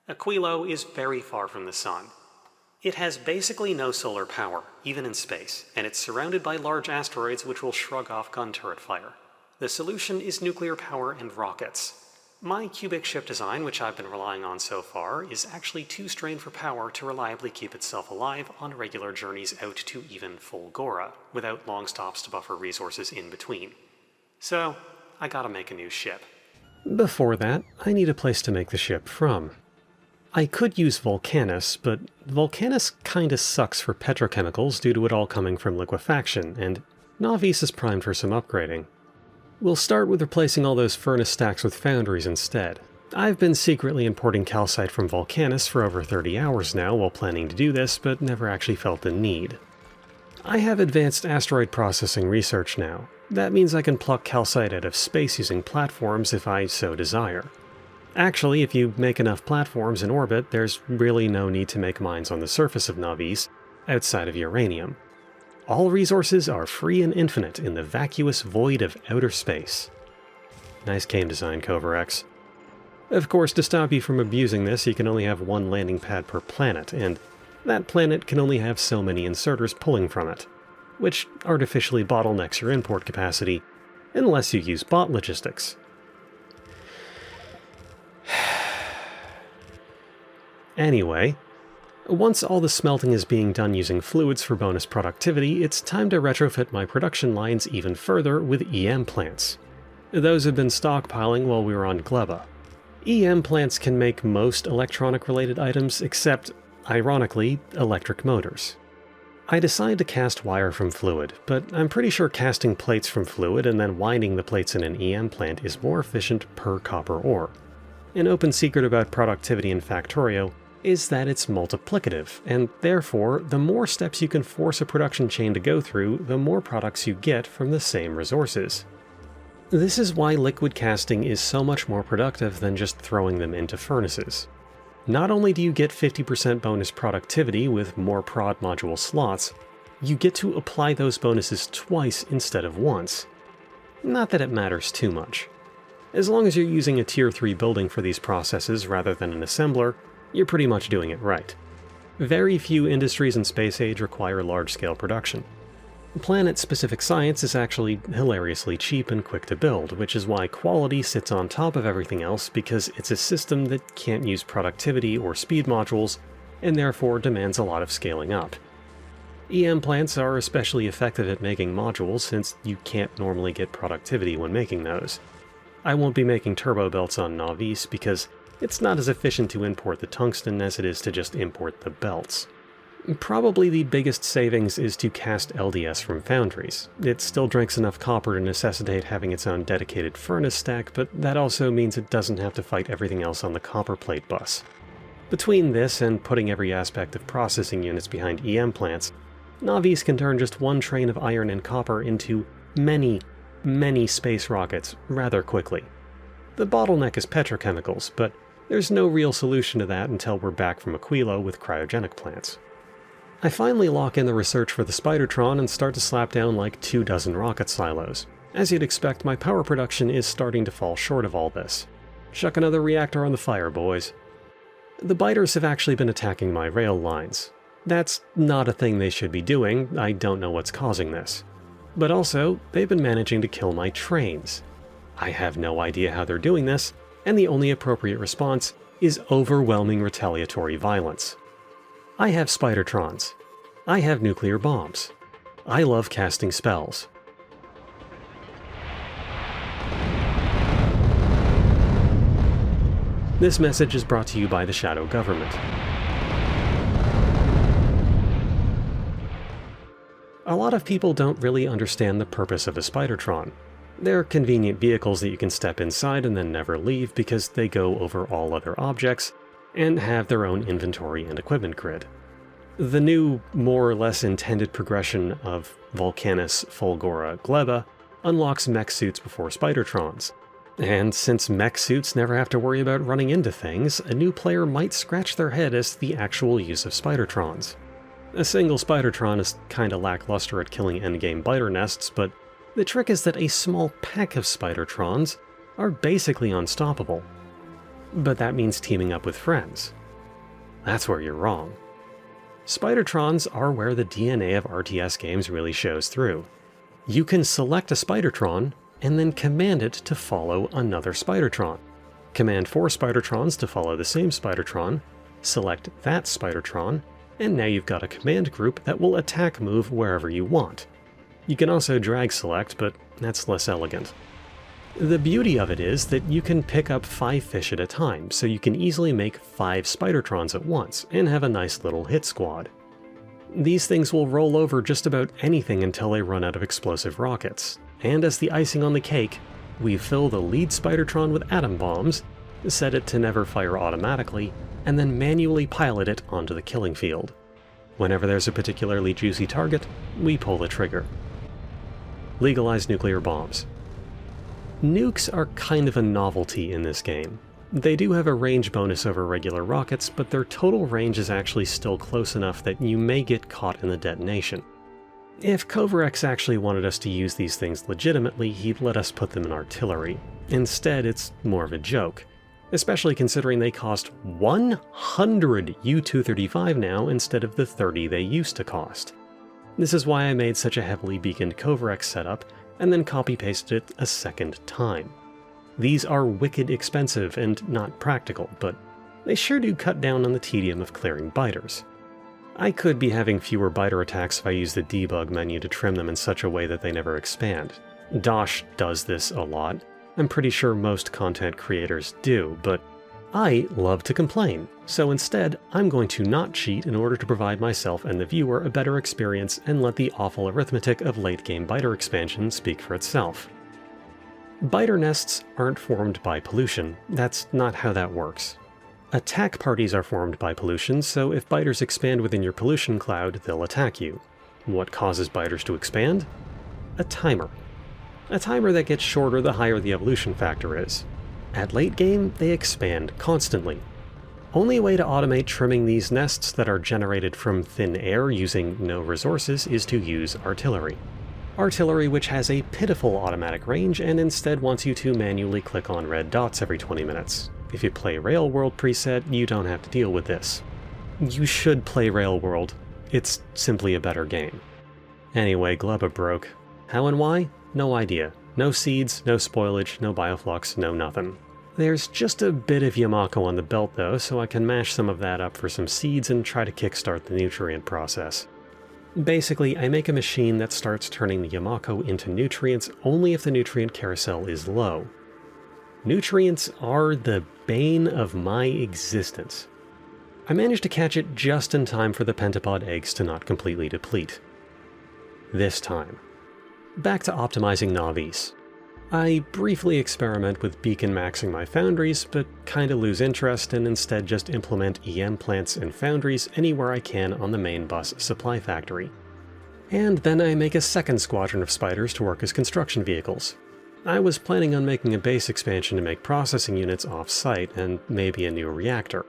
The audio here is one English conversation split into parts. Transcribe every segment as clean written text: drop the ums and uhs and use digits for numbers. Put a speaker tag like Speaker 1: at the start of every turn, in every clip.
Speaker 1: Aquilo is very far from the sun. It has basically no solar power, even in space, and it's surrounded by large asteroids which will shrug off gun turret fire. The solution is nuclear power and rockets. My cubic ship design, which I've been relying on so far, is actually too strained for power to reliably keep itself alive on regular journeys out to even Fulgora, without long stops to buffer resources in between. So, I gotta make a new ship.
Speaker 2: Before that, I need a place to make the ship from. I could use Volcanus, but Volcanus kinda sucks for petrochemicals due to it all coming from liquefaction, and Navis is primed for some upgrading. We'll start with replacing all those furnace stacks with foundries instead. I've been secretly importing calcite from Volcanus for over 30 hours now while planning to do this, but never actually felt the need. I have advanced asteroid processing research now. That means I can pluck calcite out of space using platforms if I so desire. Actually, if you make enough platforms in orbit, there's really no need to make mines on the surface of Navis, outside of uranium. All resources are free and infinite in the vacuous void of outer space. Nice game design, Covarex. Of course, to stop you from abusing this, you can only have one landing pad per planet, and that planet can only have so many inserters pulling from it, which artificially bottlenecks your import capacity, unless you use bot logistics. Anyway, once all the smelting is being done using fluids for bonus productivity, it's time to retrofit my production lines even further with EM plants. Those have been stockpiling while we were on Gleba. EM plants can make most electronic-related items except, ironically, electric motors. I decided to cast wire from fluid, but I'm pretty sure casting plates from fluid and then winding the plates in an EM plant is more efficient per copper ore. An open secret about productivity in Factorio is that it's multiplicative, and therefore, the more steps you can force a production chain to go through, the more products you get from the same resources. This is why liquid casting is so much more productive than just throwing them into furnaces. Not only do you get 50% bonus productivity with more prod module slots, you get to apply those bonuses twice instead of once. Not that it matters too much. As long as you're using a Tier 3 building for these processes rather than an assembler, you're pretty much doing it right. Very few industries in Space Age require large-scale production. Planet-specific science is actually hilariously cheap and quick to build, which is why quality sits on top of everything else because it's a system that can't use productivity or speed modules, and therefore demands a lot of scaling up. EM plants are especially effective at making modules since you can't normally get productivity when making those. I won't be making turbo belts on Navis because it's not as efficient to import the tungsten as it is to just import the belts. Probably the biggest savings is to cast LDS from foundries. It still drinks enough copper to necessitate having its own dedicated furnace stack, but that also means it doesn't have to fight everything else on the copper plate bus. Between this and putting every aspect of processing units behind EM plants, Navis can turn just one train of iron and copper into many space rockets rather quickly. The bottleneck is petrochemicals, but there's no real solution to that until we're back from Aquilo with cryogenic plants. I finally lock in the research for the Spidertron and start to slap down like 24 rocket silos. As you'd expect, my power production is starting to fall short of all this. Chuck another reactor on the fire, boys. The biters have actually been attacking my rail lines. That's not a thing they should be doing, I don't know what's causing this. But also, they've been managing to kill my trains. I have no idea how they're doing this, and the only appropriate response is overwhelming retaliatory violence. I have Spidertrons. I have nuclear bombs. I love casting spells. This message is brought to you by the Shadow Government. A lot of people don't really understand the purpose of a Spidertron. They're convenient vehicles that you can step inside and then never leave because they go over all other objects and have their own inventory and equipment grid. The new, more or less intended progression of Volcanus, Fulgora, Gleba unlocks mech suits before Spidertrons. And since mech suits never have to worry about running into things, a new player might scratch their head as to the actual use of Spidertrons. A single Spidertron is kinda lackluster at killing endgame biter nests, but the trick is that a small pack of Spidertrons are basically unstoppable. but that means teaming up with friends. That's where you're wrong. Spidertrons are where the DNA of RTS games really shows through. You can select a Spidertron, and then command it to follow another Spidertron. Command 4 Spidertrons to follow the same Spidertron, select that Spidertron, and now you've got a command group that will attack move wherever you want. You can also drag select, but that's less elegant. The beauty of it is that you can pick up 5 fish at a time, so you can easily make 5 Spidertrons at once, and have a nice little hit squad. These things will roll over just about anything until they run out of explosive rockets, and as the icing on the cake, we fill the lead Spidertron with atom bombs, set it to never fire automatically, and then manually pilot it onto the killing field. Whenever there's a particularly juicy target, we pull the trigger. Legalize nuclear bombs. Nukes are kind of a novelty in this game. They do have a range bonus over regular rockets, but their total range is actually still close enough that you may get caught in the detonation. If Kovarex actually wanted us to use these things legitimately, he'd let us put them in artillery. Instead, it's more of a joke, especially considering they cost 100 U-235 now instead of the 30 they used to cost. This is why I made such a heavily beaconed Kovarex setup, and then copy-pasted it a second time. These are wicked expensive and not practical, but they sure do cut down on the tedium of clearing biters. I could be having fewer biter attacks if I use the debug menu to trim them in such a way that they never expand. Dosh does this a lot. I'm pretty sure most content creators do, but I love to complain, so instead I'm going to not cheat in order to provide myself and the viewer a better experience and let the awful arithmetic of late-game biter expansion speak for itself. Biter nests aren't formed by pollution. That's not how that works. Attack parties are formed by pollution, so if biters expand within your pollution cloud, they'll attack you. What causes biters to expand? A timer. A timer that gets shorter the higher the evolution factor is. At late game, they expand constantly. Only way to automate trimming these nests that are generated from thin air using no resources is to use artillery. Artillery which has a pitiful automatic range and instead wants you to manually click on red dots every 20 minutes. If you play Railworld preset, you don't have to deal with this. You should play Railworld. It's simply a better game. Anyway, Glubba broke. How and why? No idea. No seeds, no spoilage, no bioflux, no nothing. There's just a bit of Yamako on the belt though, so I can mash some of that up for some seeds and try to kickstart the nutrient process. Basically, I make a machine that starts turning the Yamako into nutrients only if the nutrient carousel is low. Nutrients are the bane of my existence. I managed to catch it just in time for the pentapod eggs to not completely deplete. This time. Back to optimizing Navis. I briefly experiment with beacon maxing my foundries, but kinda lose interest and instead just implement EM plants and foundries anywhere I can on the main bus supply factory. And then I make a second squadron of spiders to work as construction vehicles. I was planning on making a base expansion to make processing units off-site and maybe a new reactor.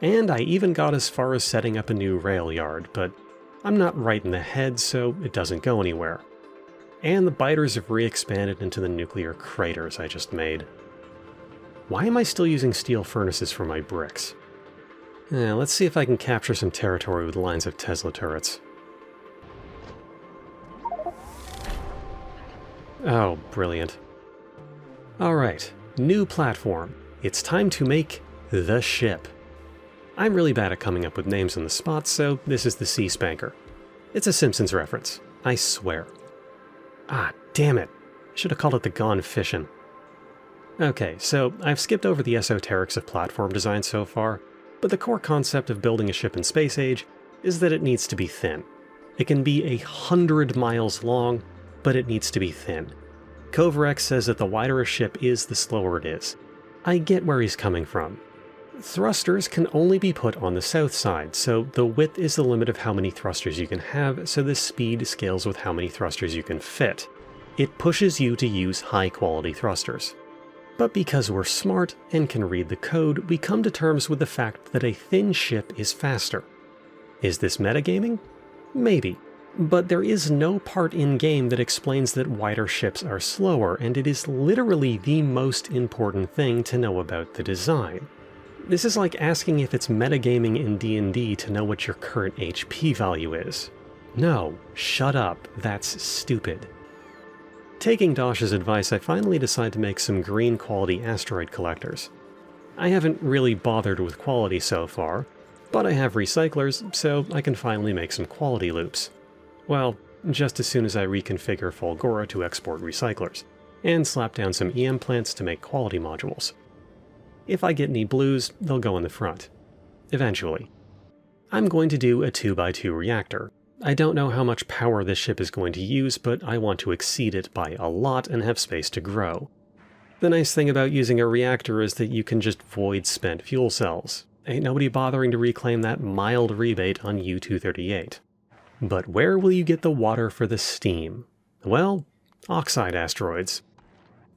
Speaker 2: And I even got as far as setting up a new rail yard, but I'm not right in the head, so it doesn't go anywhere. And the biters have re-expanded into the nuclear craters I just made. Why am I still using steel furnaces for my bricks? Let's see if I can capture some territory with lines of Tesla turrets. Oh, brilliant. Alright, new platform. It's time to make the ship. I'm really bad at coming up with names on the spot, so this is the Sea Spanker. It's a Simpsons reference, I swear. Ah, damn it. I should have called it the Gone Fishin'. Okay, so I've skipped over the esoterics of platform design so far, but the core concept of building a ship in Space Age is that it needs to be thin. It can be 100 miles long, but it needs to be thin. Kovarex says that the wider a ship is, the slower it is. I get where he's coming from. Thrusters can only be put on the south side, so the width is the limit of how many thrusters you can have, so the speed scales with how many thrusters you can fit. It pushes you to use high-quality thrusters. But because we're smart and can read the code, we come to terms with the fact that a thin ship is faster. Is this metagaming? Maybe. But there is no part in-game that explains that wider ships are slower, and it is literally the most important thing to know about the design. This is like asking if it's metagaming in D&D to know what your current HP value is. No, shut up, that's stupid. Taking Dosh's advice, I finally decide to make some green quality asteroid collectors. I haven't really bothered with quality so far, but I have recyclers, so I can finally make some quality loops. Well, just as soon as I reconfigure Fulgora to export recyclers, and slap down some EM plants to make quality modules. If I get any blues, they'll go in the front. Eventually. I'm going to do a 2x2 reactor. I don't know how much power this ship is going to use, but I want to exceed it by a lot and have space to grow. The nice thing about using a reactor is that you can just void spent fuel cells. Ain't nobody bothering to reclaim that mild rebate on U-238. But where will you get the water for the steam? Well, oxide asteroids.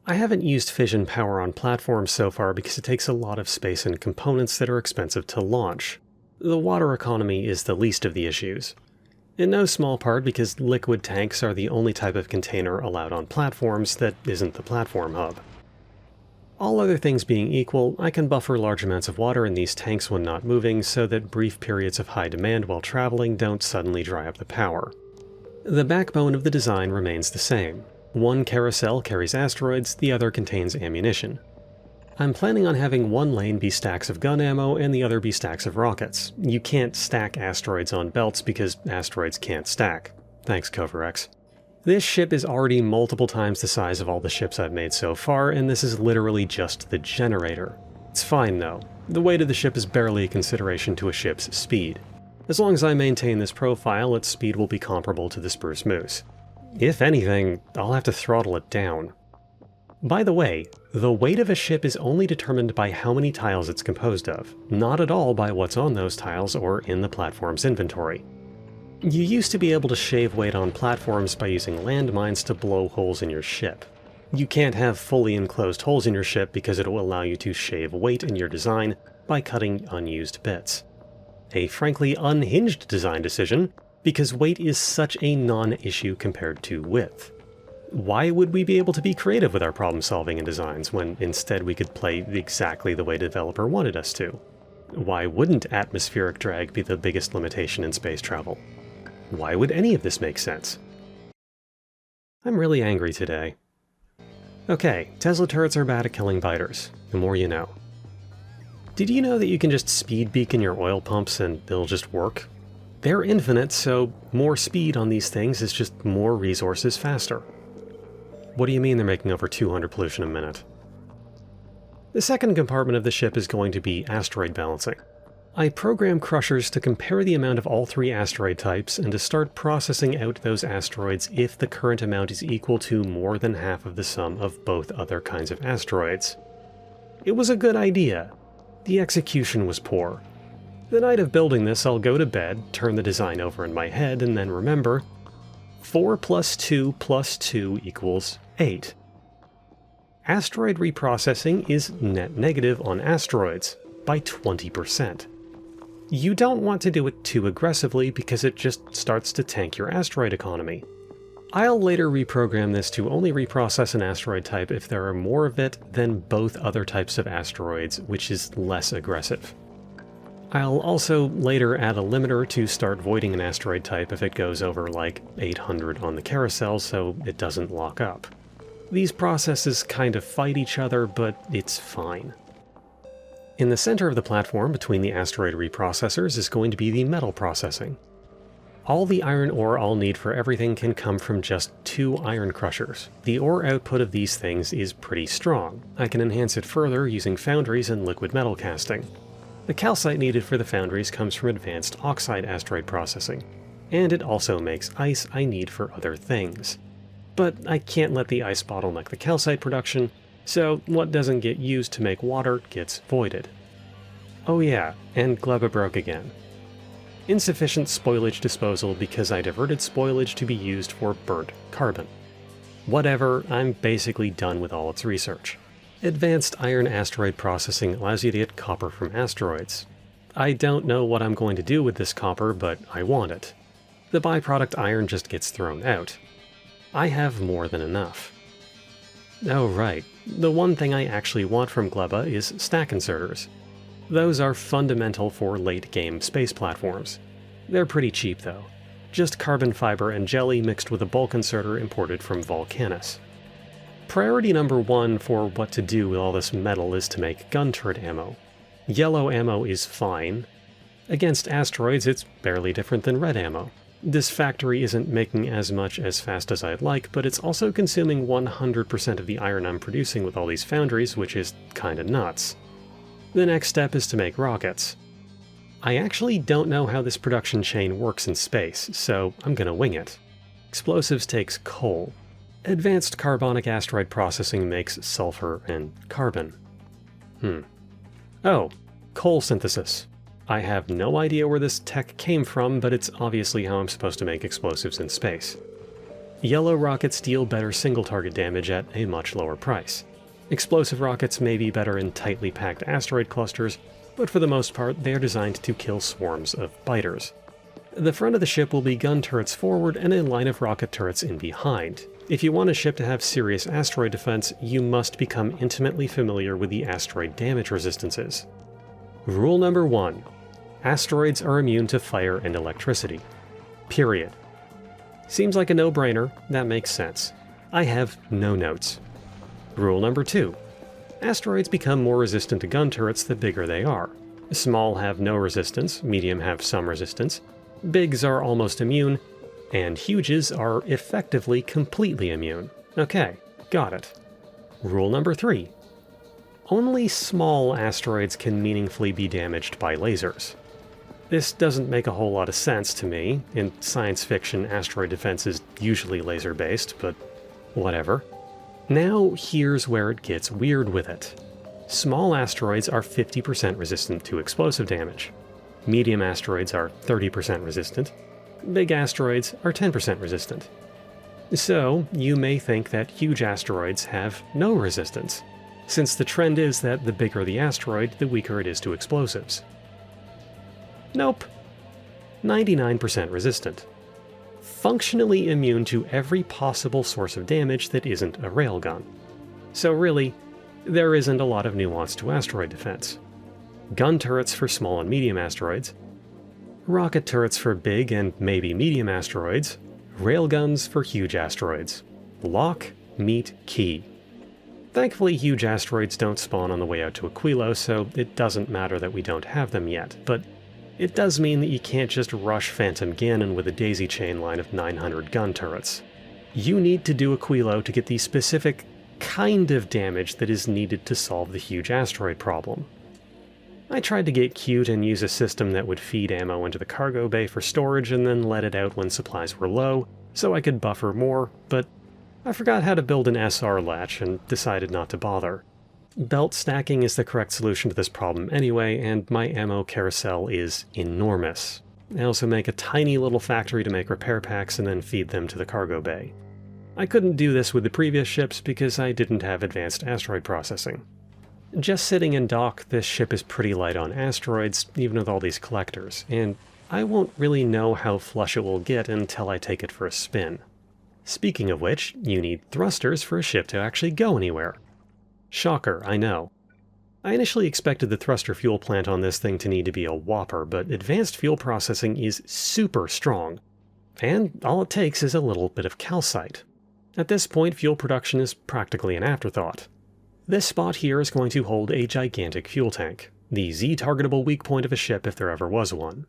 Speaker 2: I haven't used fission power on platforms so far because it takes a lot of space and components that are expensive to launch. The water economy is the least of the issues. In no small part because liquid tanks are the only type of container allowed on platforms that isn't the platform hub. All other things being equal, I can buffer large amounts of water in these tanks when not moving so that brief periods of high demand while traveling don't suddenly dry up the power. The backbone of the design remains the same. One carousel carries asteroids, the other contains ammunition. I'm planning on having one lane be stacks of gun ammo and the other be stacks of rockets. You can't stack asteroids on belts because asteroids can't stack. Thanks, Coverex. This ship is already multiple times the size of all the ships I've made so far, and this is literally just the generator. It's fine though. The weight of the ship is barely a consideration to a ship's speed. As long as I maintain this profile, its speed will be comparable to the Spruce Moose. If anything, I'll have to throttle it down. By the way, the weight of a ship is only determined by how many tiles it's composed of, not at all by what's on those tiles or in the platform's inventory. You used to be able to shave weight on platforms by using landmines to blow holes in your ship. You can't have fully enclosed holes in your ship because it will allow you to shave weight in your design by cutting unused bits. A frankly unhinged design decision, because weight is such a non-issue compared to width. Why would we be able to be creative with our problem solving and designs when instead we could play exactly the way the developer wanted us to? Why wouldn't atmospheric drag be the biggest limitation in space travel? Why would any of this make sense? I'm really angry today. Okay, Tesla turrets are bad at killing biters. The more you know. Did you know that you can just speed beacon your oil pumps and they'll just work? They're infinite, so more speed on these things is just more resources faster. What do you mean they're making over 200 pollution a minute? The second compartment of the ship is going to be asteroid balancing. I program crushers to compare the amount of all three asteroid types and to start processing out those asteroids if the current amount is equal to more than half of the sum of both other kinds of asteroids. It was a good idea. The execution was poor. The night of building this, I'll go to bed, turn the design over in my head, and then remember, 4 plus 2 plus 2 equals 8. Asteroid reprocessing is net negative on asteroids by 20%. You don't want to do it too aggressively because it just starts to tank your asteroid economy. I'll later reprogram this to only reprocess an asteroid type if there are more of it than both other types of asteroids, which is less aggressive. I'll also later add a limiter to start voiding an asteroid type if it goes over like 800 on the carousel so it doesn't lock up. These processes kind of fight each other, but it's fine. In the center of the platform between the asteroid reprocessors is going to be the metal processing. All the iron ore I'll need for everything can come from just 2 iron crushers. The ore output of these things is pretty strong. I can enhance it further using foundries and liquid metal casting. The calcite needed for the foundries comes from advanced oxide asteroid processing, and it also makes ice I need for other things. But I can't let the ice bottleneck the calcite production, so what doesn't get used to make water gets voided. Oh yeah, and Gleba broke again. Insufficient spoilage disposal because I diverted spoilage to be used for burnt carbon. Whatever, I'm basically done with all its research. Advanced iron asteroid processing allows you to get copper from asteroids. I don't know what I'm going to do with this copper, but I want it. The byproduct iron just gets thrown out. I have more than enough. Oh right, the one thing I actually want from Gleba is stack inserters. Those are fundamental for late-game space platforms. They're pretty cheap though. Just carbon fiber and jelly mixed with a bulk inserter imported from Volcanus. Priority number 1 for what to do with all this metal is to make gun turret ammo. Yellow ammo is fine. Against asteroids, it's barely different than red ammo. This factory isn't making as much as fast as I'd like, but it's also consuming 100% of the iron I'm producing with all these foundries, which is kinda nuts. The next step is to make rockets. I actually don't know how this production chain works in space, so I'm gonna wing it. Explosives takes coal. Advanced carbonic asteroid processing makes sulfur and carbon. Oh, coal synthesis. I have no idea where this tech came from, but it's obviously how I'm supposed to make explosives in space. Yellow rockets deal better single-target damage at a much lower price. Explosive rockets may be better in tightly packed asteroid clusters, but for the most part they are designed to kill swarms of biters. The front of the ship will be gun turrets forward and a line of rocket turrets in behind. If you want a ship to have serious asteroid defense, you must become intimately familiar with the asteroid damage resistances. Rule number 1. Asteroids are immune to fire and electricity. Period. Seems like a no-brainer, that makes sense. I have no notes. Rule number 2. Asteroids become more resistant to gun turrets the bigger they are. Small have no resistance, medium have some resistance, bigs are almost immune, and huges are effectively completely immune. Okay, got it. Rule number 3. Only small asteroids can meaningfully be damaged by lasers. This doesn't make a whole lot of sense to me. In science fiction, asteroid defense is usually laser-based, but whatever. Now here's where it gets weird with it. Small asteroids are 50% resistant to explosive damage. Medium asteroids are 30% resistant. Big asteroids are 10% resistant. So, you may think that huge asteroids have no resistance, since the trend is that the bigger the asteroid, the weaker it is to explosives. Nope. 99% resistant. Functionally immune to every possible source of damage that isn't a railgun. So really, there isn't a lot of nuance to asteroid defense. Gun turrets for small and medium asteroids, rocket turrets for big and maybe medium asteroids, railguns for huge asteroids. Lock, meet, key. Thankfully, huge asteroids don't spawn on the way out to Aquilo, so it doesn't matter that we don't have them yet, but it does mean that you can't just rush Phantom Ganon with a daisy chain line of 900 gun turrets. You need to do Aquilo to get the specific kind of damage that is needed to solve the huge asteroid problem. I tried to get cute and use a system that would feed ammo into the cargo bay for storage and then let it out when supplies were low, so I could buffer more, but I forgot how to build an SR latch and decided not to bother. Belt stacking is the correct solution to this problem anyway, and my ammo carousel is enormous. I also make a tiny little factory to make repair packs and then feed them to the cargo bay. I couldn't do this with the previous ships because I didn't have advanced asteroid processing. Just sitting in dock, this ship is pretty light on asteroids, even with all these collectors, and I won't really know how flush it will get until I take it for a spin. Speaking of which, you need thrusters for a ship to actually go anywhere. Shocker, I know. I initially expected the thruster fuel plant on this thing to need to be a whopper, but advanced fuel processing is super strong, and all it takes is a little bit of calcite. At this point, fuel production is practically an afterthought. This spot here is going to hold a gigantic fuel tank, the Z-targetable weak point of a ship if there ever was one.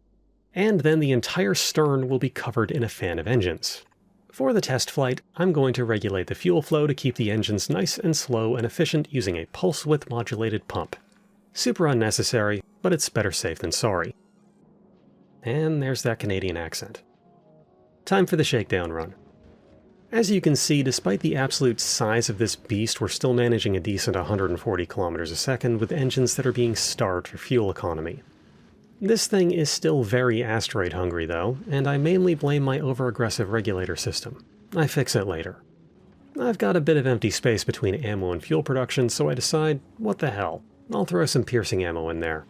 Speaker 2: And then the entire stern will be covered in a fan of engines. For the test flight, I'm going to regulate the fuel flow to keep the engines nice and slow and efficient using a pulse-width modulated pump. Super unnecessary, but it's better safe than sorry. And there's that Canadian accent. Time for the shakedown run. As you can see, despite the absolute size of this beast, we're still managing a decent 140 kilometers a second with engines that are being starved for fuel economy. This thing is still very asteroid hungry though, and I mainly blame my over-aggressive regulator system. I fix it later. I've got a bit of empty space between ammo and fuel production, so I decide, what the hell, I'll throw some piercing ammo in there.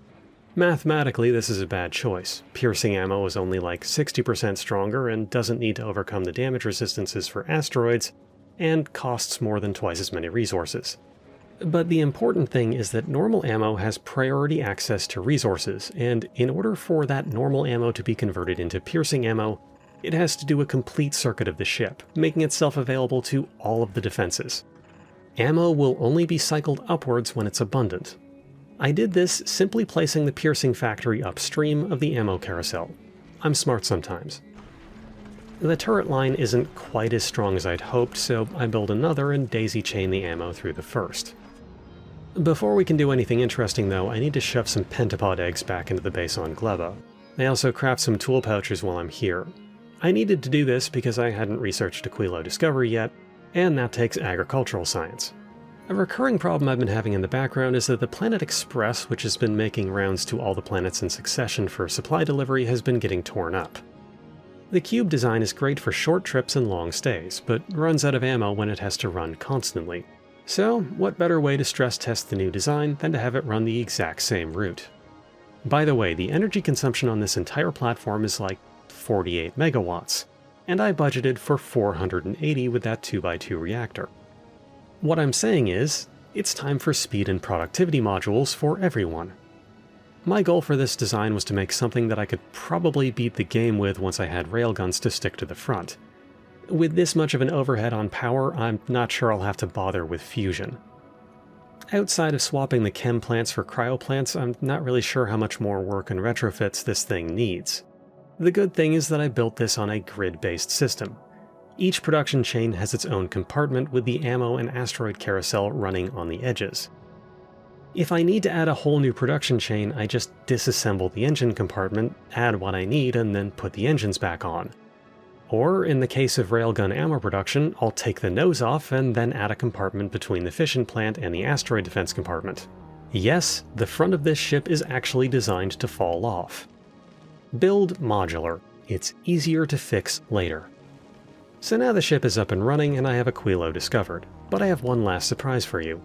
Speaker 2: Mathematically, this is a bad choice. Piercing ammo is only like 60% stronger and doesn't need to overcome the damage resistances for asteroids, and costs more than twice as many resources. But the important thing is that normal ammo has priority access to resources, and in order for that normal ammo to be converted into piercing ammo, it has to do a complete circuit of the ship, making itself available to all of the defenses. Ammo will only be cycled upwards when it's abundant. I did this simply placing the piercing factory upstream of the ammo carousel. I'm smart sometimes. The turret line isn't quite as strong as I'd hoped, so I build another and daisy-chain the ammo through the first. Before we can do anything interesting though, I need to shove some pentapod eggs back into the base on Gleba. I also craft some tool pouches while I'm here. I needed to do this because I hadn't researched Aquilo Discovery yet, and that takes agricultural science. A recurring problem I've been having in the background is that the Planet Express, which has been making rounds to all the planets in succession for supply delivery, has been getting torn up. The cube design is great for short trips and long stays, but runs out of ammo when it has to run constantly. So, what better way to stress test the new design than to have it run the exact same route? By the way, the energy consumption on this entire platform is like 48 megawatts, and I budgeted for 480 with that 2x2 reactor. What I'm saying is, it's time for speed and productivity modules for everyone. My goal for this design was to make something that I could probably beat the game with once I had railguns to stick to the front. With this much of an overhead on power, I'm not sure I'll have to bother with fusion. Outside of swapping the chem plants for cryo plants, I'm not really sure how much more work and retrofits this thing needs. The good thing is that I built this on a grid-based system. Each production chain has its own compartment with the ammo and asteroid carousel running on the edges. If I need to add a whole new production chain, I just disassemble the engine compartment, add what I need, and then put the engines back on. Or, in the case of railgun ammo production, I'll take the nose off and then add a compartment between the fission plant and the asteroid defense compartment. Yes, the front of this ship is actually designed to fall off. Build modular. It's easier to fix later. So now the ship is up and running and I have Aquilo discovered, but I have one last surprise for you.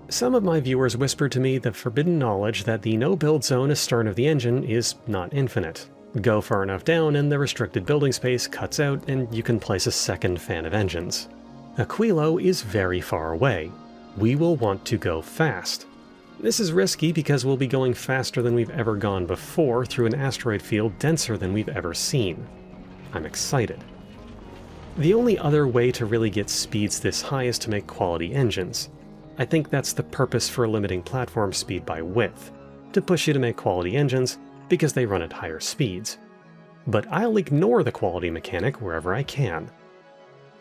Speaker 2: Some of my viewers whispered to me the forbidden knowledge that the no-build zone astern of the engine is not infinite. Go far enough down and the restricted building space cuts out and you can place a second fan of engines. Aquilo is very far away. We will want to go fast. This is risky because we'll be going faster than we've ever gone before through an asteroid field denser than we've ever seen. I'm excited. The only other way to really get speeds this high is to make quality engines. I think that's the purpose for limiting platform speed by width, to push you to make quality engines because they run at higher speeds. But I'll ignore the quality mechanic wherever I can.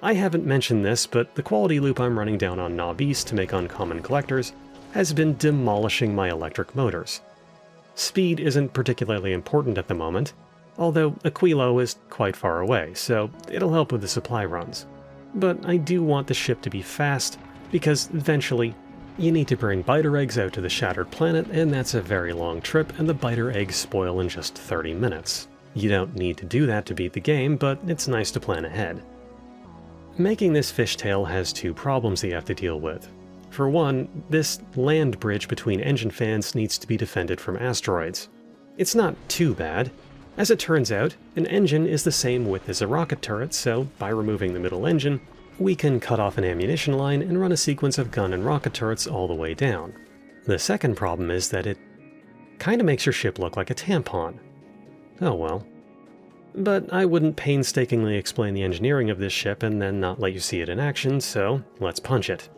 Speaker 2: I haven't mentioned this, but the quality loop I'm running down on Knob East to make uncommon collectors has been demolishing my electric motors. Speed isn't particularly important at the moment, although Aquilo is quite far away, so it'll help with the supply runs. But I do want the ship to be fast, because eventually, you need to bring biter eggs out to the shattered planet, and that's a very long trip, and the biter eggs spoil in just 30 minutes. You don't need to do that to beat the game, but it's nice to plan ahead. Making this fishtail has two problems that you have to deal with. For one, this land bridge between engine fans needs to be defended from asteroids. It's not too bad. As it turns out, an engine is the same width as a rocket turret, so by removing the middle engine, we can cut off an ammunition line and run a sequence of gun and rocket turrets all the way down. The second problem is that it kinda makes your ship look like a tampon. Oh well. But I wouldn't painstakingly explain the engineering of this ship and then not let you see it in action, so let's punch it.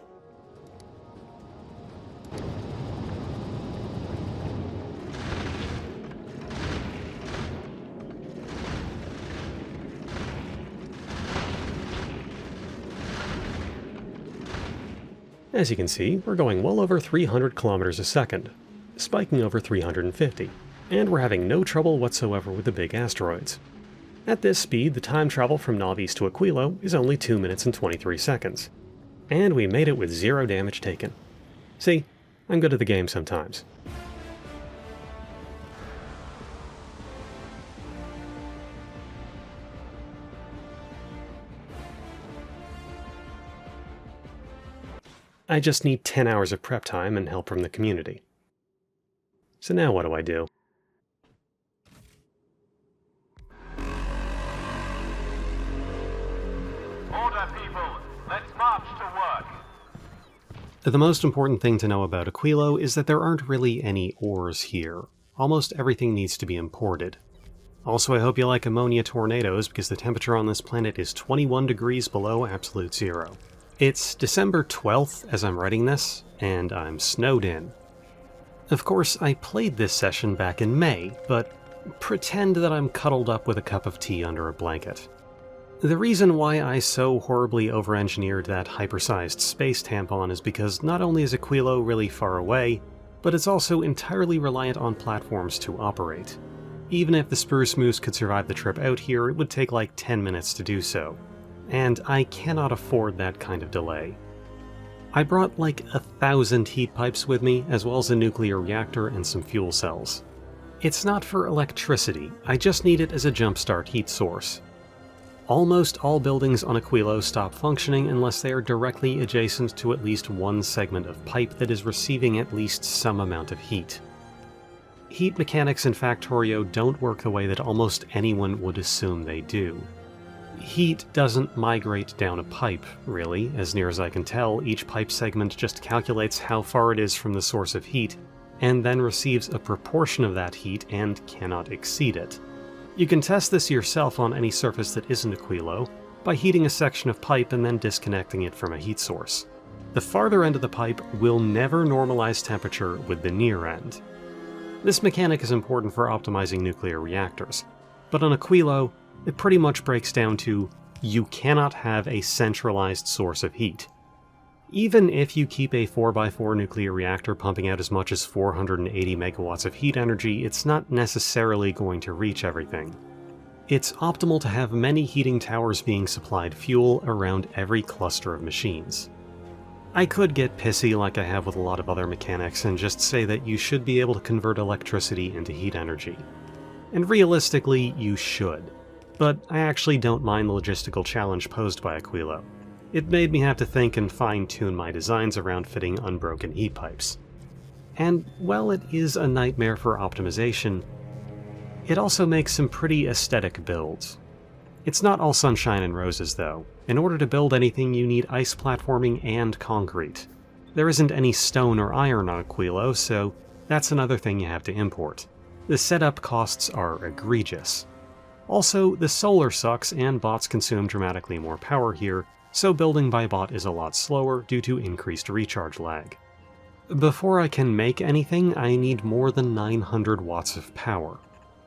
Speaker 2: As you can see, we're going well over 300 kilometers a second, spiking over 350, and we're having no trouble whatsoever with the big asteroids. At this speed, the time travel from Knob East to Aquilo is only 2 minutes and 23 seconds. And we made it with 0 damage taken. See, I'm good at the game sometimes. I just need 10 hours of prep time and help from the community. So now what do I do?
Speaker 3: Order, people! Let's march to work!
Speaker 2: The most important thing to know about Aquilo is that there aren't really any ores here. Almost everything needs to be imported. Also, I hope you like ammonia tornadoes because the temperature on this planet is 21 degrees below absolute zero. It's December 12th as I'm writing this, and I'm snowed in. Of course, I played this session back in May, but pretend that I'm cuddled up with a cup of tea under a blanket. The reason why I so horribly over-engineered that hypersized space tampon is because not only is Aquilo really far away, but it's also entirely reliant on platforms to operate. Even if the Spruce Moose could survive the trip out here, it would take like 10 minutes to do so. And I cannot afford that kind of delay. I brought like 1,000 heat pipes with me, as well as a nuclear reactor and some fuel cells. It's not for electricity, I just need it as a jumpstart heat source. Almost all buildings on Aquilo stop functioning unless they are directly adjacent to at least one segment of pipe that is receiving at least some amount of heat. Heat mechanics in Factorio don't work the way that almost anyone would assume they do. Heat doesn't migrate down a pipe, really. As near as I can tell, each pipe segment just calculates how far it is from the source of heat, and then receives a proportion of that heat and cannot exceed it. You can test this yourself on any surface that isn't Aquilo by heating a section of pipe and then disconnecting it from a heat source. The farther end of the pipe will never normalize temperature with the near end. This mechanic is important for optimizing nuclear reactors, but on Aquilo, it pretty much breaks down to you cannot have a centralized source of heat. Even if you keep a 4x4 nuclear reactor pumping out as much as 480 megawatts of heat energy, it's not necessarily going to reach everything. It's optimal to have many heating towers being supplied fuel around every cluster of machines. I could get pissy like I have with a lot of other mechanics and just say that you should be able to convert electricity into heat energy. And realistically, you should. But I actually don't mind the logistical challenge posed by Aquilo. It made me have to think and fine-tune my designs around fitting unbroken heat pipes. And while it is a nightmare for optimization, it also makes some pretty aesthetic builds. It's not all sunshine and roses, though. In order to build anything, you need ice platforming and concrete. There isn't any stone or iron on Aquilo, so that's another thing you have to import. The setup costs are egregious. Also, the solar sucks and bots consume dramatically more power here, so building by bot is a lot slower due to increased recharge lag. Before I can make anything, I need more than 900 watts of power.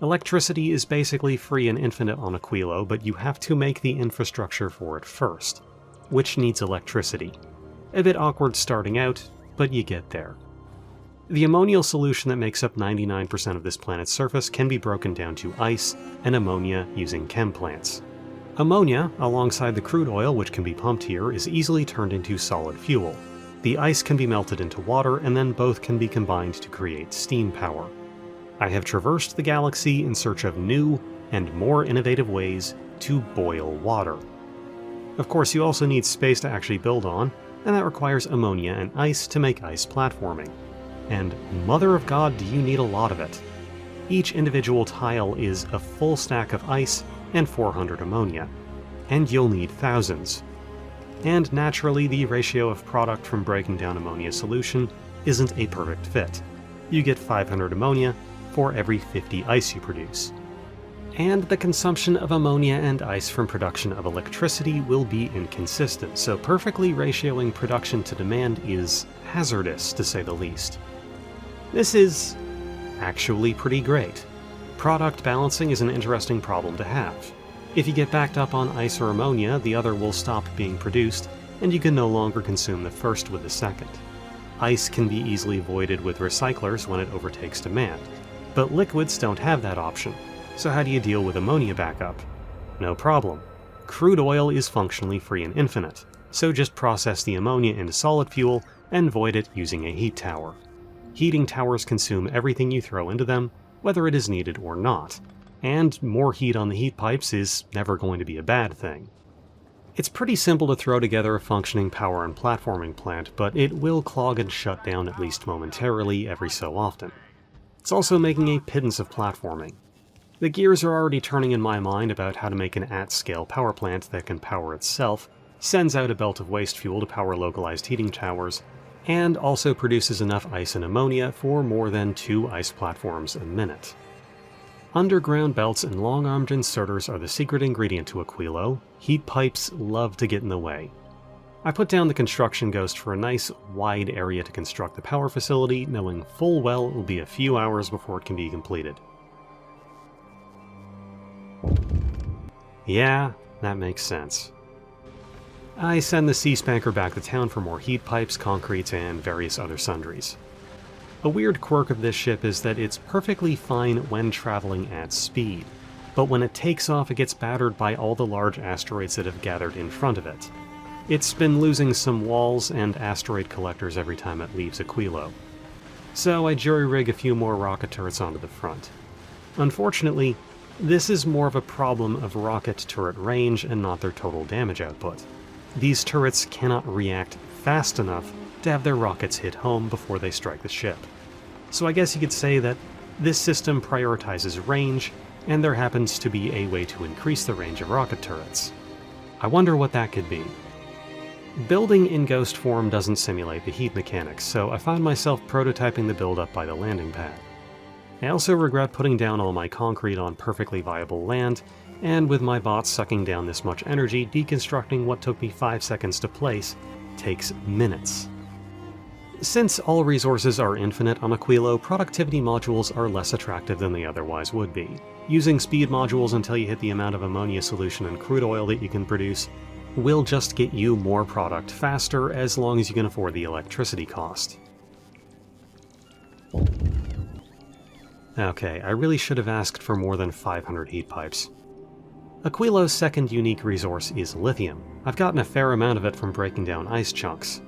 Speaker 2: Electricity is basically free and infinite on Aquilo, but you have to make the infrastructure for it first, which needs electricity. A bit awkward starting out, but you get there. The ammonial solution that makes up 99% of this planet's surface can be broken down to ice and ammonia using chem plants. Ammonia, alongside the crude oil which can be pumped here, is easily turned into solid fuel. The ice can be melted into water, and then both can be combined to create steam power. I have traversed the galaxy in search of new and more innovative ways to boil water. Of course, you also need space to actually build on, and that requires ammonia and ice to make ice platforming. And mother of God, do you need a lot of it. Each individual tile is a full stack of ice and 400 ammonia, and you'll need thousands. And naturally, the ratio of product from breaking down ammonia solution isn't a perfect fit. You get 500 ammonia for every 50 ice you produce. And the consumption of ammonia and ice from production of electricity will be inconsistent, so perfectly ratioing production to demand is hazardous, to say the least. This is actually pretty great. Product balancing is an interesting problem to have. If you get backed up on ice or ammonia, the other will stop being produced, and you can no longer consume the first with the second. Ice can be easily voided with recyclers when it overtakes demand, but liquids don't have that option. So how do you deal with ammonia backup? No problem. Crude oil is functionally free and infinite, so just process the ammonia into solid fuel and void it using a heat tower. Heating towers consume everything you throw into them, whether it is needed or not, and more heat on the heat pipes is never going to be a bad thing. It's pretty simple to throw together a functioning power and platforming plant, but it will clog and shut down at least momentarily every so often. It's also making a pittance of platforming. The gears are already turning in my mind about how to make an at-scale power plant that can power itself, sends out a belt of waste fuel to power localized heating towers, and also produces enough ice and ammonia for more than 2 ice platforms a minute. Underground belts and long-armed inserters are the secret ingredient to Aquilo. Heat pipes love to get in the way. I put down the construction ghost for a nice, wide area to construct the power facility, knowing full well it will be a few hours before it can be completed. Yeah, that makes sense. I send the Sea Spanker back to town for more heat pipes, concretes, and various other sundries. A weird quirk of this ship is that it's perfectly fine when traveling at speed, but when it takes off it gets battered by all the large asteroids that have gathered in front of it. It's been losing some walls and asteroid collectors every time it leaves Aquilo. So I jury-rig a few more rocket turrets onto the front. Unfortunately, this is more of a problem of rocket turret range and not their total damage output. These turrets cannot react fast enough to have their rockets hit home before they strike the ship. So I guess you could say that this system prioritizes range, and there happens to be a way to increase the range of rocket turrets. I wonder what that could be. Building in ghost form doesn't simulate the heat mechanics, so I found myself prototyping the build-up by the landing pad. I also regret putting down all my concrete on perfectly viable land, and with my bots sucking down this much energy, deconstructing what took me 5 seconds to place takes minutes. Since all resources are infinite on Aquilo, productivity modules are less attractive than they otherwise would be. Using speed modules until you hit the amount of ammonia solution and crude oil that you can produce will just get you more product faster as long as you can afford the electricity cost. Okay, I really should have asked for more than 500 heat pipes. Aquilo's second unique resource is lithium. I've gotten a fair amount of it from breaking down ice chunks.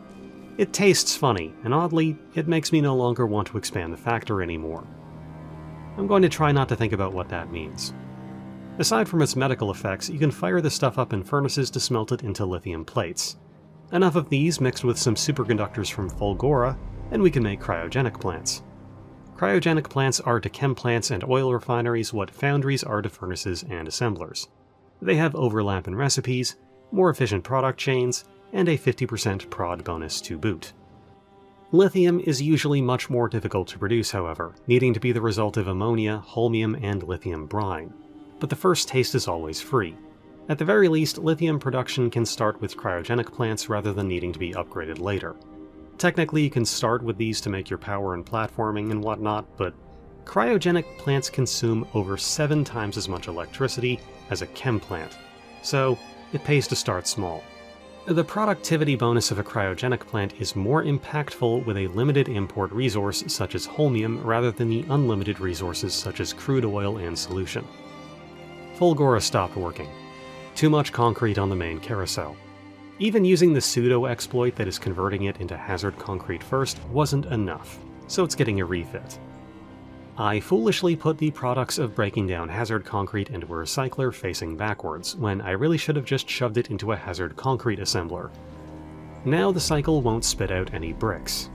Speaker 2: It tastes funny, and oddly, it makes me no longer want to expand the factory anymore. I'm going to try not to think about what that means. Aside from its medical effects, you can fire the stuff up in furnaces to smelt it into lithium plates. Enough of these mixed with some superconductors from Fulgora, and we can make cryogenic plants. Cryogenic plants are to chem plants and oil refineries what foundries are to furnaces and assemblers. They have overlap in recipes, more efficient product chains, and a 50% prod bonus to boot. Lithium is usually much more difficult to produce, however, needing to be the result of ammonia, holmium, and lithium brine. But the first taste is always free. At the very least, lithium production can start with cryogenic plants rather than needing to be upgraded later. Technically, you can start with these to make your power and platforming and whatnot, but cryogenic plants consume over 7 times as much electricity as a chem plant, so it pays to start small. The productivity bonus of a cryogenic plant is more impactful with a limited import resource such as holmium rather than the unlimited resources such as crude oil and solution. Fulgora stopped working. Too much concrete on the main carousel. Even using the pseudo-exploit that is converting it into hazard concrete first wasn't enough, so it's getting a refit. I foolishly put the products of breaking down hazard concrete into a recycler facing backwards, when I really should have just shoved it into a hazard concrete assembler. Now the cycle won't spit out any bricks.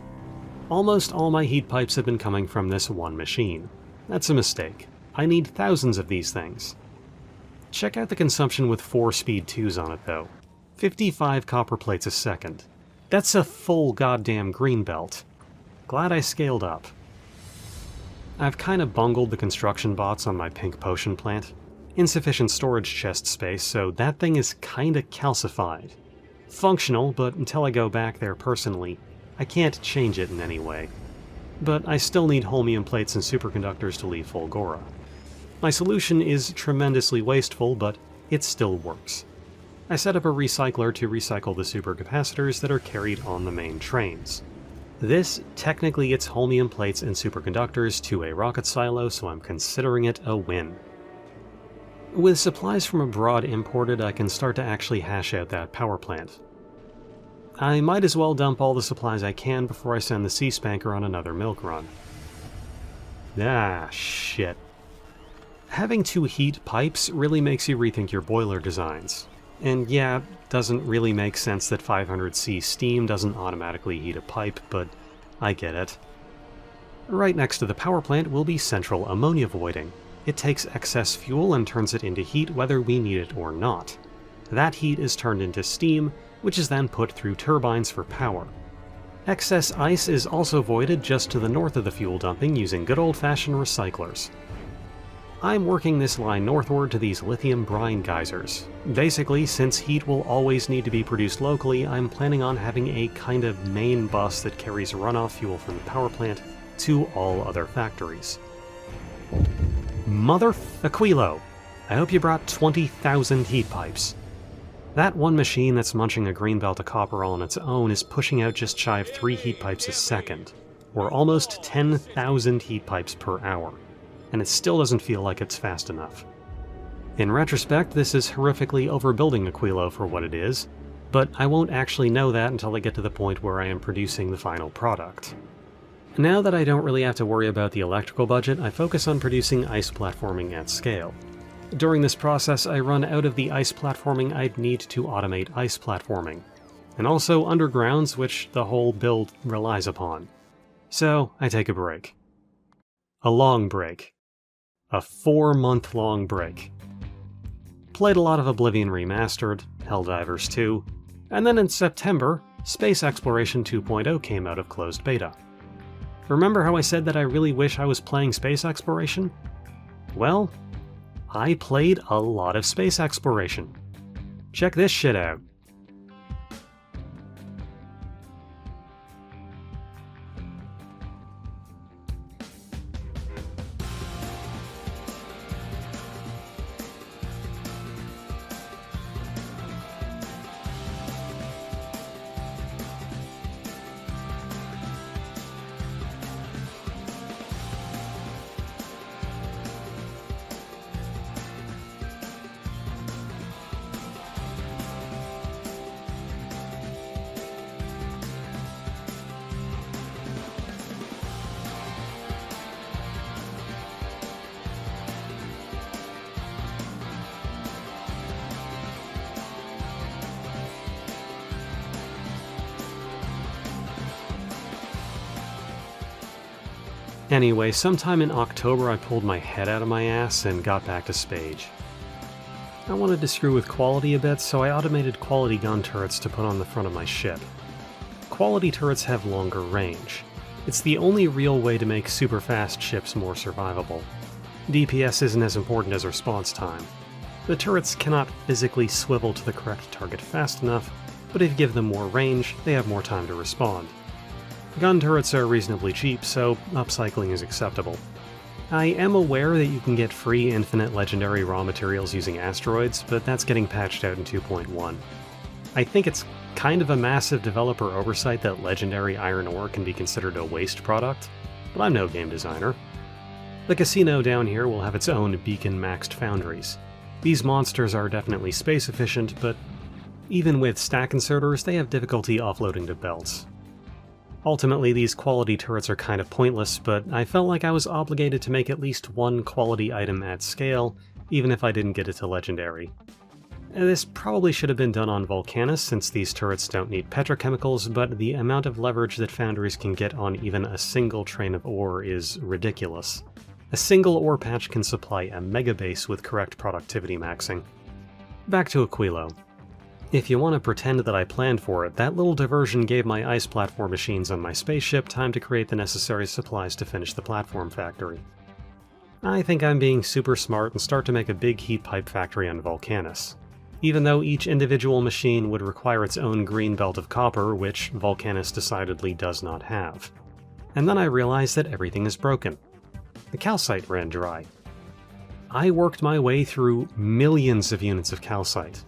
Speaker 2: Almost all my heat pipes have been coming from this one machine. That's a mistake. I need thousands of these things. Check out the consumption with 4 speed 2s on it though. 55 copper plates a second. That's a full goddamn green belt. Glad I scaled up. I've kinda bungled the construction bots on my pink potion plant. Insufficient storage chest space, so that thing is kinda calcified. Functional, but until I go back there personally, I can't change it in any way. But I still need holmium plates and superconductors to leave Fulgora. My solution is tremendously wasteful, but it still works. I set up a recycler to recycle the supercapacitors that are carried on the main trains. This technically gets holmium plates and superconductors to a rocket silo, so I'm considering it a win. With supplies from abroad imported, I can start to actually hash out that power plant. I might as well dump all the supplies I can before I send the Sea Spanker on another milk run. Ah, shit. Having 2 heat pipes really makes you rethink your boiler designs. And yeah, doesn't really make sense that 500C steam doesn't automatically heat a pipe, but I get it. Right next to the power plant will be central ammonia voiding. It takes excess fuel and turns it into heat whether we need it or not. That heat is turned into steam, which is then put through turbines for power. Excess ice is also voided just to the north of the fuel dumping using good old-fashioned recyclers. I'm working this line northward to these lithium brine geysers. Basically, since heat will always need to be produced locally, I'm planning on having a kind of main bus that carries runoff fuel from the power plant to all other factories. Mother Aquilo! I hope you brought 20,000 heat pipes. That one machine that's munching a green belt of copper all on its own is pushing out just shy of 3 heat pipes a second, or almost 10,000 heat pipes per hour, and it still doesn't feel like it's fast enough. In retrospect, this is horrifically overbuilding Aquilo for what it is, but I won't actually know that until I get to the point where I am producing the final product. Now that I don't really have to worry about the electrical budget, I focus on producing ice platforming at scale. During this process, I run out of the ice platforming I'd need to automate ice platforming, and also undergrounds, which the whole build relies upon. So, I take a break. A long break. A 4-month-long break. Played a lot of Oblivion Remastered, Helldivers 2, and then in September, Space Exploration 2.0 came out of closed beta. Remember how I said that I really wish I was playing Space Exploration? Well, I played a lot of Space Exploration. Check this shit out. Anyway, sometime in October I pulled my head out of my ass and got back to Spage. I wanted to screw with quality a bit, so I automated quality gun turrets to put on the front of my ship. Quality turrets have longer range. It's the only real way to make super fast ships more survivable. DPS isn't as important as response time. The turrets cannot physically swivel to the correct target fast enough, but if you give them more range, they have more time to respond. Gun turrets are reasonably cheap, so upcycling is acceptable. I am aware that you can get free infinite legendary raw materials using asteroids, but that's getting patched out in 2.1. I think it's kind of a massive developer oversight that legendary iron ore can be considered a waste product, but I'm no game designer. The casino down here will have its own beacon-maxed foundries. These monsters are definitely space efficient, but even with stack inserters, they have difficulty offloading to belts. Ultimately, these quality turrets are kind of pointless, but I felt like I was obligated to make at least one quality item at scale, even if I didn't get it to Legendary. This probably should have been done on Volcanus, since these turrets don't need petrochemicals, but the amount of leverage that foundries can get on even a single train of ore is ridiculous. A single ore patch can supply a megabase with correct productivity maxing. Back to Aquilo. If you want to pretend that I planned for it, that little diversion gave my ice platform machines on my spaceship time to create the necessary supplies to finish the platform factory. I think I'm being super smart and start to make a big heat pipe factory on Volcanus, even though each individual machine would require its own green belt of copper, which Volcanus decidedly does not have. And then I realized that everything is broken. The calcite ran dry. I worked my way through millions of units of calcite.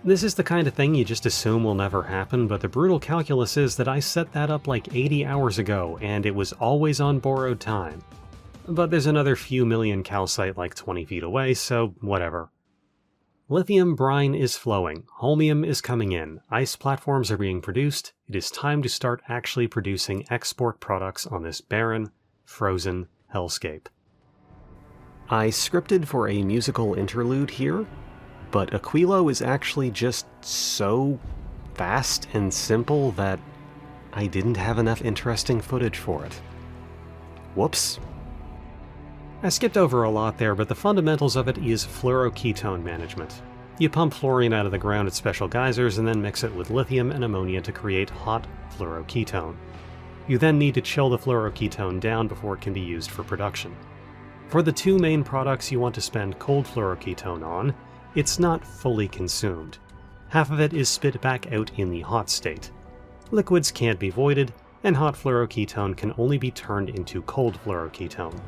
Speaker 2: This is the kind of thing you just assume will never happen, but the brutal calculus is that I set that up like 80 hours ago, and it was always on borrowed time. But there's another few million calcite like 20 feet away, so whatever. Lithium brine is flowing, holmium is coming in, ice platforms are being produced, it is time to start actually producing export products on this barren, frozen hellscape. I scripted for a musical interlude here, but Aquilo is actually just so fast and simple that I didn't have enough interesting footage for it. Whoops. I skipped over a lot there, but the fundamentals of it is fluoroketone management. You pump fluorine out of the ground at special geysers and then mix it with lithium and ammonia to create hot fluoroketone. You then need to chill the fluoroketone down before it can be used for production. For the two main products you want to spend cold fluoroketone on, it's not fully consumed. Half of it is spit back out in the hot state. Liquids can't be voided, and hot fluoroketone can only be turned into cold fluoroketone.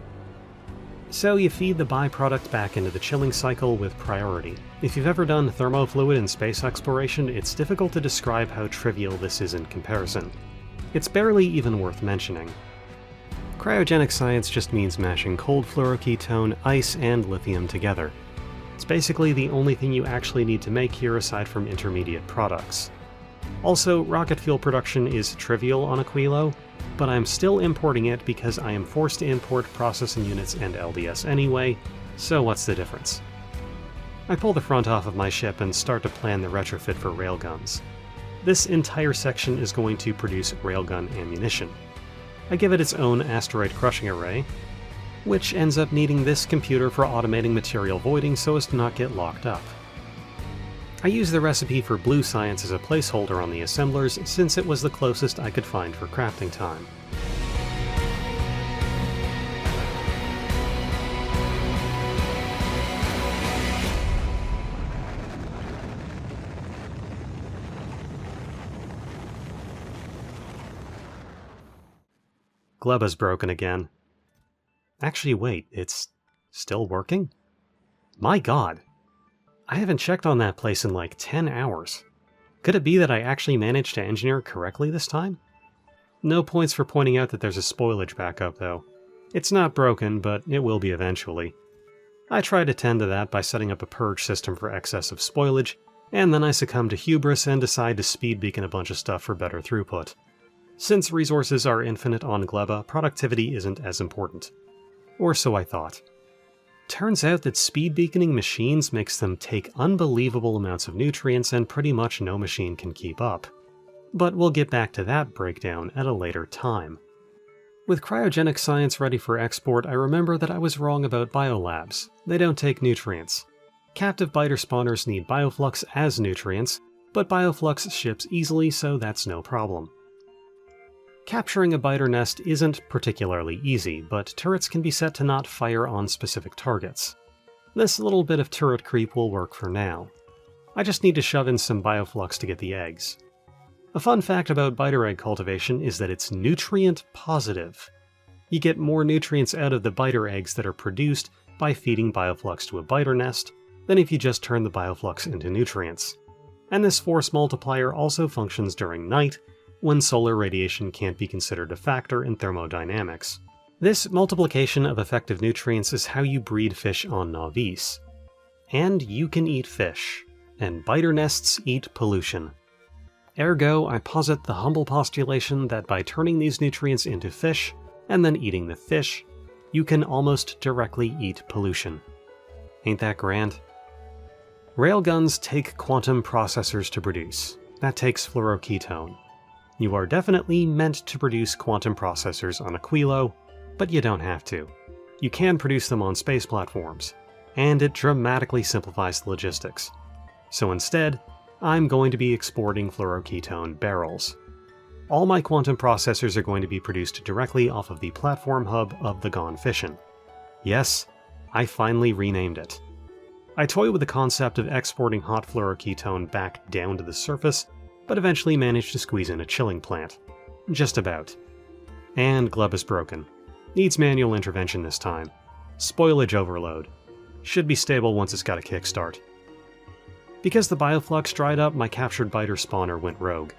Speaker 2: So you feed the byproduct back into the chilling cycle with priority. If you've ever done thermofluid in space exploration, it's difficult to describe how trivial this is in comparison. It's barely even worth mentioning. Cryogenic science just means mashing cold fluoroketone, ice, and lithium together. It's basically the only thing you actually need to make here aside from intermediate products. Also, rocket fuel production is trivial on Aquilo, but I'm still importing it because I am forced to import processing units and LDS anyway, so what's the difference? I pull the front off of my ship and start to plan the retrofit for railguns. This entire section is going to produce railgun ammunition. I give it its own asteroid crushing array, which ends up needing this computer for automating material voiding so as to not get locked up. I use the recipe for blue science as a placeholder on the assemblers since it was the closest I could find for crafting time. Gleba's broken again. Actually, wait, it's still working? My god! I haven't checked on that place in like 10 hours. Could it be that I actually managed to engineer correctly this time? No points for pointing out that there's a spoilage backup, though. It's not broken, but it will be eventually. I try to tend to that by setting up a purge system for excess of spoilage, and then I succumb to hubris and decide to speed beacon a bunch of stuff for better throughput. Since resources are infinite on Gleba, productivity isn't as important. Or so I thought. Turns out that speed beaconing machines makes them take unbelievable amounts of nutrients and pretty much no machine can keep up. But we'll get back to that breakdown at a later time. With cryogenic science ready for export, I remember that I was wrong about biolabs. They don't take nutrients. Captive biter spawners need bioflux as nutrients, but bioflux ships easily, so that's no problem. Capturing a biter nest isn't particularly easy, but turrets can be set to not fire on specific targets. This little bit of turret creep will work for now. I just need to shove in some bioflux to get the eggs. A fun fact about biter egg cultivation is that it's nutrient positive. You get more nutrients out of the biter eggs that are produced by feeding bioflux to a biter nest than if you just turn the bioflux into nutrients. And this force multiplier also functions during night, when solar radiation can't be considered a factor in thermodynamics. This multiplication of effective nutrients is how you breed fish on Navis. And you can eat fish, and biter nests eat pollution. Ergo, I posit the humble postulation that by turning these nutrients into fish, and then eating the fish, you can almost directly eat pollution. Ain't that grand? Railguns take quantum processors to produce. That takes fluoroketone. You are definitely meant to produce quantum processors on Aquilo, but you don't have to. You can produce them on space platforms, and it dramatically simplifies the logistics. So instead, I'm going to be exporting fluoroketone barrels. All my quantum processors are going to be produced directly off of the platform hub of the Gone Fission. Yes, I finally renamed it. I toy with the concept of exporting hot fluoroketone back down to the surface, but eventually managed to squeeze in a chilling plant. Just about. And Gleba's broken. Needs manual intervention this time. Spoilage overload. Should be stable once it's got a kickstart. Because the bioflux dried up, my captured biter spawner went rogue.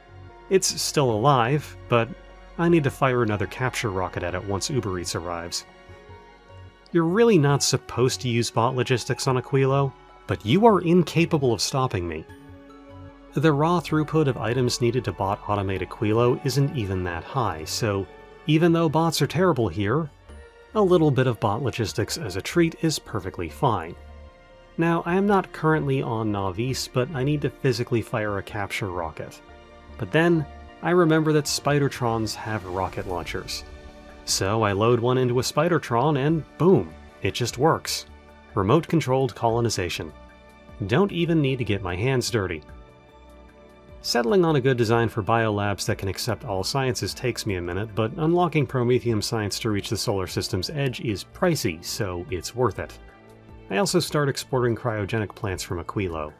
Speaker 2: It's still alive, but I need to fire another capture rocket at it once Uber Eats arrives. You're really not supposed to use bot logistics on Aquilo, but you are incapable of stopping me. The raw throughput of items needed to bot automate Aquilo isn't even that high, so even though bots are terrible here, a little bit of bot logistics as a treat is perfectly fine. Now, I am not currently on Navis, but I need to physically fire a capture rocket. But then, I remember that Spidertrons have rocket launchers. So I load one into a Spidertron and boom, it just works. Remote-controlled colonization. Don't even need to get my hands dirty. Settling on a good design for biolabs that can accept all sciences takes me a minute, but unlocking Prometheum science to reach the solar system's edge is pricey, so it's worth it. I also start exporting cryogenic plants from Aquilo.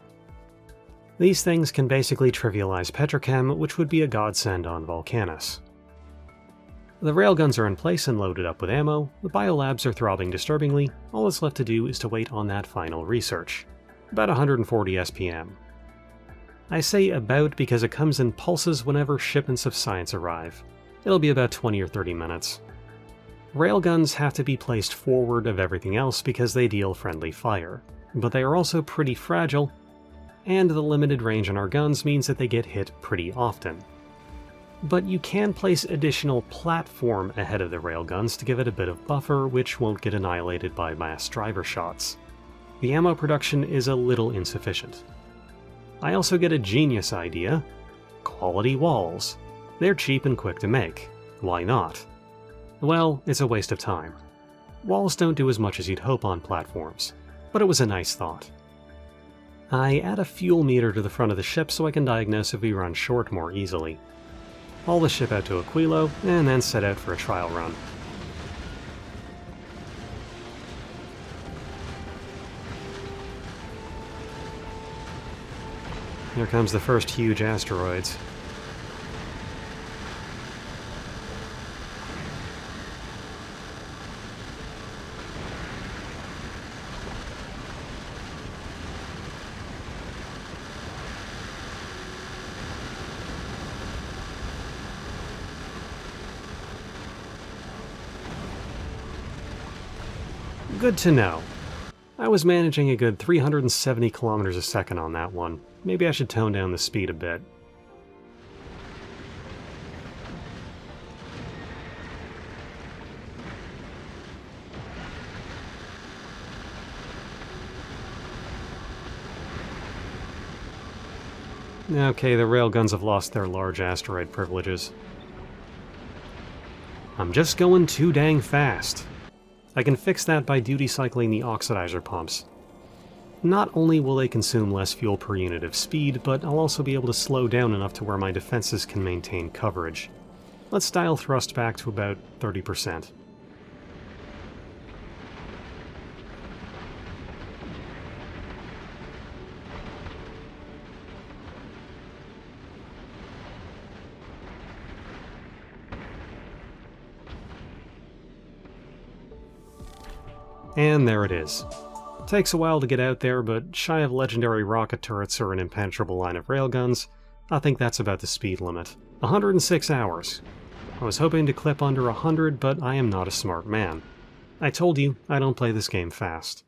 Speaker 2: These things can basically trivialize petrochem, which would be a godsend on Volcanus. The railguns are in place and loaded up with ammo, the biolabs are throbbing disturbingly, all that's left to do is to wait on that final research. About 140 SPM. I say about because it comes in pulses whenever shipments of science arrive. It'll be about 20 or 30 minutes. Railguns have to be placed forward of everything else because they deal friendly fire, but they are also pretty fragile, and the limited range on our guns means that they get hit pretty often. But you can place additional platform ahead of the railguns to give it a bit of buffer, which won't get annihilated by mass driver shots. The ammo production is a little insufficient. I also get a genius idea: quality walls. They're cheap and quick to make. Why not? Well, it's a waste of time. Walls don't do as much as you'd hope on platforms, but it was a nice thought. I add a fuel meter to the front of the ship so I can diagnose if we run short more easily. Haul the ship out to Aquilo, and then set out for a trial run. Here comes the first huge asteroids. Good to know. I was managing a good 370 kilometers a second on that one. Maybe I should tone down the speed a bit. Okay, the railguns have lost their large asteroid privileges. I'm just going too dang fast. I can fix that by duty cycling the oxidizer pumps. Not only will they consume less fuel per unit of speed, but I'll also be able to slow down enough to where my defenses can maintain coverage. Let's dial thrust back to about 30%. And there it is. Takes a while to get out there, but shy of legendary rocket turrets or an impenetrable line of railguns, I think that's about the speed limit. 106 hours. I was hoping to clip under 100, but I am not a smart man. I told you, I don't play this game fast.